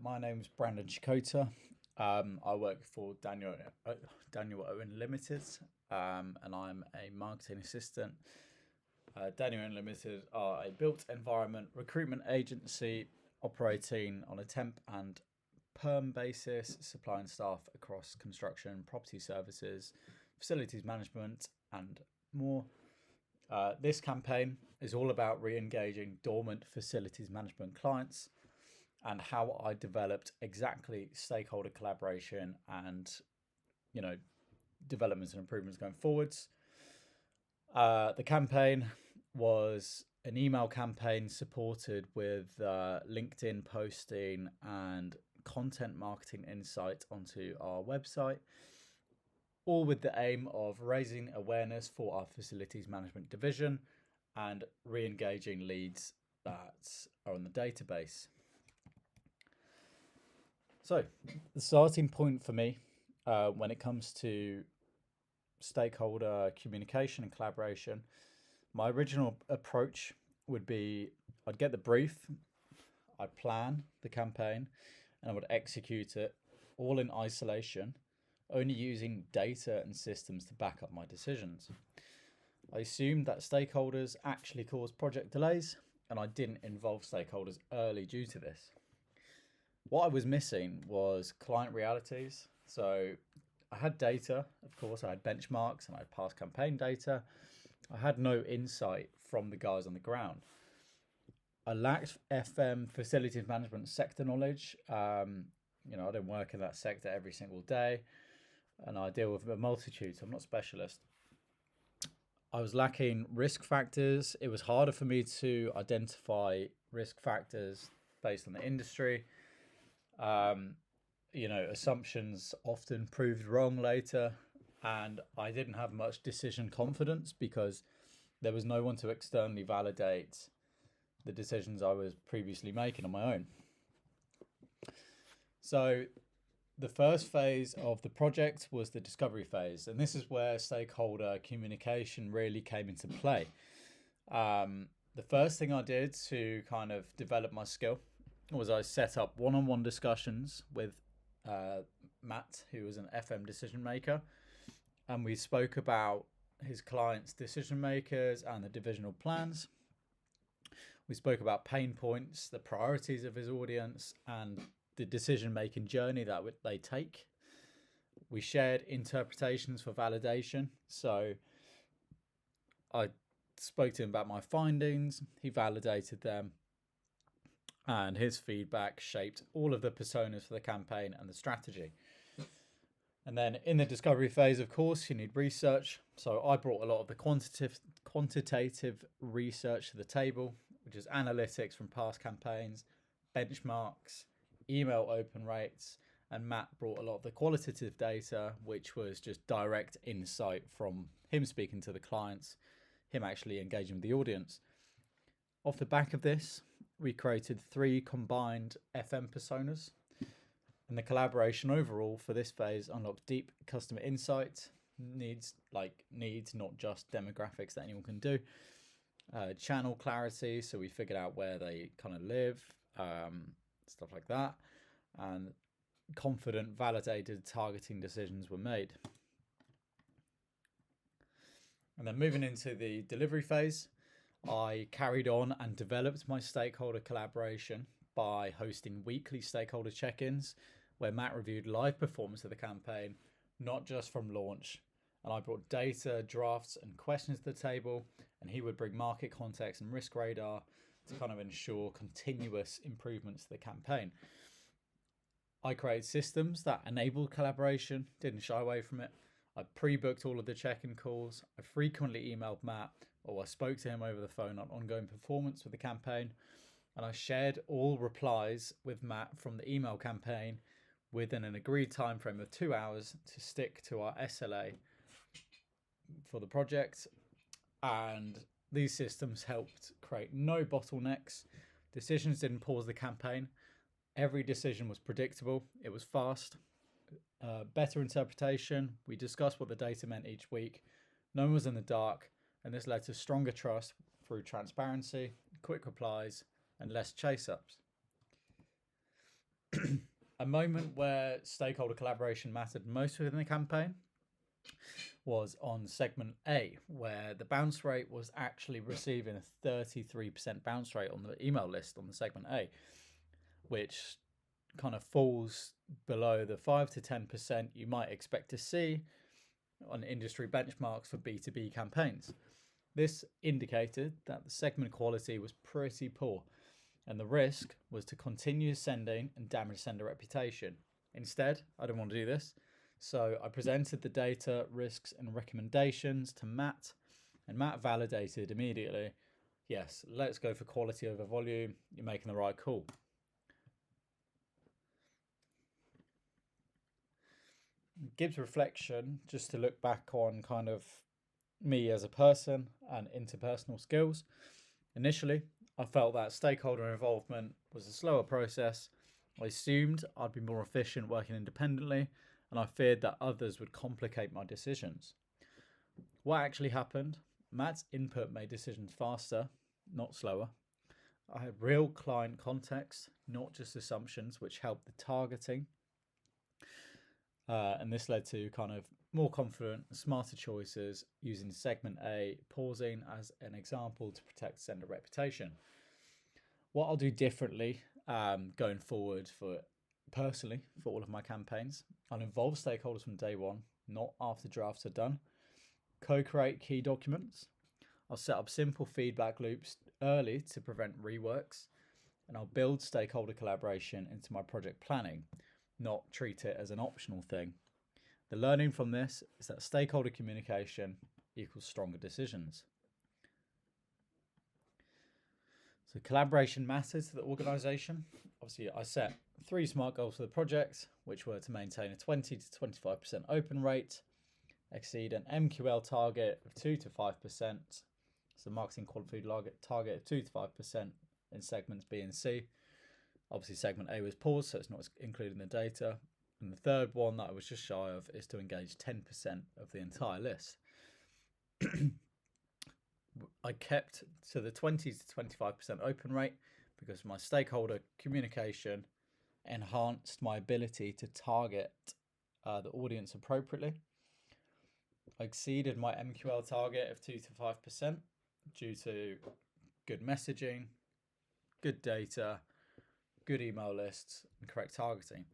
My name's Brandon Chikota. I work for Daniel Owen Limited, and I'm a marketing assistant. Daniel Owen Limited are a built environment recruitment agency operating on a temp and perm basis, supplying staff across construction, property services, facilities management, and more. This campaign is all about re engaging dormant facilities management clients and how I developed exactly stakeholder collaboration and you know developments and improvements going forwards. The campaign was an email campaign supported with LinkedIn posting and content marketing insight onto our website, all with the aim of raising awareness for our facilities management division and re-engaging leads that are on the database. So, the starting point for me when it comes to stakeholder communication and collaboration, my original approach would be I'd get the brief, I'd plan the campaign, and I would execute it all in isolation, only using data and systems to back up my decisions. I assumed that stakeholders actually cause project delays, and I didn't involve stakeholders early due to this. What I was missing was client realities. So I had data, of course, I had benchmarks and I had past campaign data. I had no insight from the guys on the ground. I lacked FM facilities management sector knowledge. I don't work in that sector every single day and I deal with a multitude, so I'm not a specialist. I was lacking risk factors. It was harder for me to identify risk factors based on the industry. Assumptions often proved wrong later, and I didn't have much decision confidence because there was no one to externally validate the decisions I was previously making on my own. So the first phase of the project was the discovery phase, and this is where stakeholder communication really came into play. The first thing I did to kind of develop my skill was I set up one-on-one discussions with Matt, who was an FM decision maker, and we spoke about his clients' decision makers and the divisional plans. We spoke about pain points, the priorities of his audience, and the decision making journey that they take. We shared interpretations for validation. So I spoke to him about my findings, he validated them, and his feedback shaped all of the personas for the campaign and the strategy. And then in the discovery phase, of course, you need research. So I brought a lot of the quantitative research to the table, which is analytics from past campaigns, benchmarks, email open rates, and Matt brought a lot of the qualitative data, which was just direct insight from him speaking to the clients, him actually engaging with the audience. Off the back of this, we created 3 combined FM personas, and the collaboration overall for this phase unlocked deep customer insight, needs, not just demographics that anyone can do, channel clarity, so we figured out where they kind of live, stuff like that, and confident, validated targeting decisions were made. And then moving into the delivery phase, I carried on and developed my stakeholder collaboration by hosting weekly stakeholder check-ins where Matt reviewed live performance of the campaign, not just from launch. And I brought data, drafts, and questions to the table, and he would bring market context and risk radar to kind of ensure continuous improvements to the campaign. I created systems that enabled collaboration, didn't shy away from it. I pre-booked all of the check-in calls. I frequently emailed Matt, or I spoke to him over the phone on ongoing performance with the campaign. And I shared all replies with Matt from the email campaign within an agreed time frame of 2 hours to stick to our SLA for the project. And these systems helped create no bottlenecks. Decisions didn't pause the campaign. Every decision was predictable. It was fast. Better interpretation. We discussed what the data meant each week. No one was in the dark, and this led to stronger trust through transparency, quick replies, and less chase ups. A moment where stakeholder collaboration mattered most within the campaign was on segment A, where the bounce rate was actually receiving a 33% bounce rate on the email list on the segment A, which kind of falls below the 5 to 10% you might expect to see on industry benchmarks for B2B campaigns. This indicated that the segment quality was pretty poor, and the risk was to continue sending and damage sender reputation. Instead, I didn't want to do this, so I presented the data, risks, and recommendations to Matt, and Matt validated immediately, yes, let's go for quality over volume, you're making the right call. Gives reflection just to look back on kind of me as a person and interpersonal skills. Initially, I felt that stakeholder involvement was a slower process. I assumed I'd be more efficient working independently, and I feared that others would complicate my decisions. What actually happened? Matt's input made decisions faster, not slower. I had real client context, not just assumptions, which helped the targeting. And this led to kind of more confident, smarter choices using segment A, pausing as an example to protect sender reputation. What I'll do differently going forward for personally for all of my campaigns, I'll involve stakeholders from day one, not after drafts are done. Co-create key documents. I'll set up simple feedback loops early to prevent reworks, and I'll build stakeholder collaboration into my project planning, not treat it as an optional thing. The learning from this is that stakeholder communication equals stronger decisions. So collaboration matters to the organisation. Obviously, I set 3 SMART goals for the project, which were to maintain a 20 to 25% open rate, exceed an MQL target of 2 to 5%, so marketing quality target of 2 to 5% in segments B and C. Obviously, segment A was paused, so it's not included in the data. And the third one that I was just shy of is to engage 10% of the entire list. I kept to the 20 to 25% open rate because my stakeholder communication enhanced my ability to target the audience appropriately. I exceeded my MQL target of 2 to 5% due to good messaging, good data, good email lists, and correct targeting.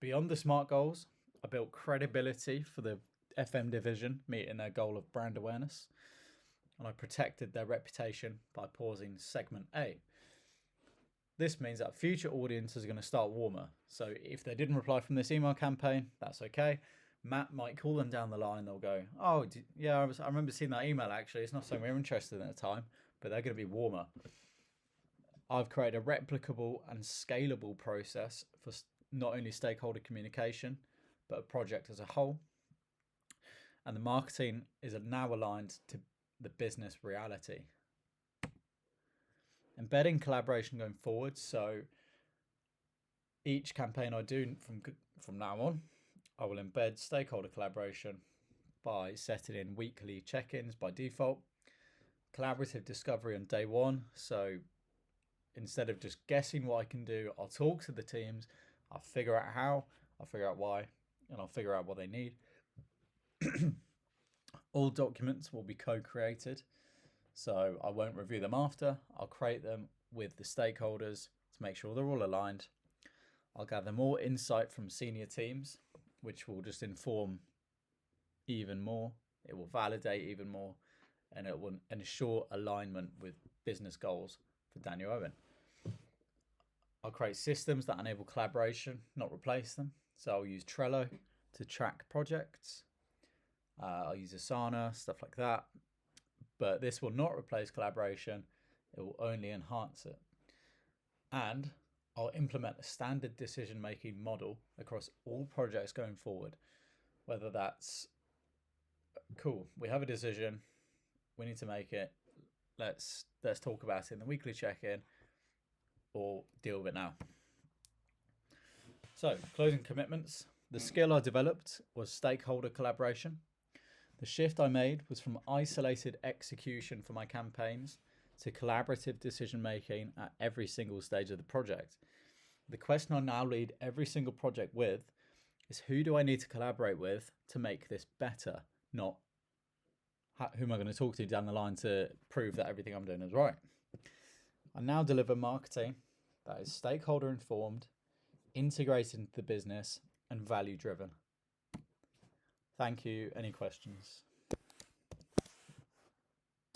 Beyond the SMART goals, I built credibility for the FM division, meeting their goal of brand awareness, and I protected their reputation by pausing segment A. This means that future audiences are going to start warmer. So if they didn't reply from this email campaign, that's okay. Matt might call them down the line. They'll go, oh, yeah, I remember seeing that email actually. It's not something we're interested in at the time, but they're going to be warmer. I've created a replicable and scalable process for not only stakeholder communication, but a project as a whole. And the marketing is now aligned to the business reality. Embedding collaboration going forward. So each campaign I do from now on, I will embed stakeholder collaboration by setting in weekly check-ins by default. Collaborative discovery on day one. So instead of just guessing what I can do, I'll talk to the teams, I'll figure out how, I'll figure out why, and I'll figure out what they need. All documents will be co-created, so I won't review them after. I'll create them with the stakeholders to make sure they're all aligned. I'll gather more insight from senior teams, which will just inform even more. It will validate even more, and it will ensure alignment with business goals for Daniel Owen. I'll create systems that enable collaboration, not replace them. So I'll use Trello to track projects. I'll use Asana, stuff like that. But this will not replace collaboration. It will only enhance it. And I'll implement a standard decision-making model across all projects going forward. Whether that's, cool, we have a decision, we need to make it, let's talk about it in the weekly check-in, or deal with it now. So, closing commitments. The skill I developed was stakeholder collaboration. The shift I made was from isolated execution for my campaigns to collaborative decision making at every single stage of the project. The question I now lead every single project with is, who do I need to collaborate with to make this better? Not who am I going to talk to down the line to prove that everything I'm doing is right. I now deliver marketing that is stakeholder informed, integrated into the business, and value driven. Thank you. Any questions?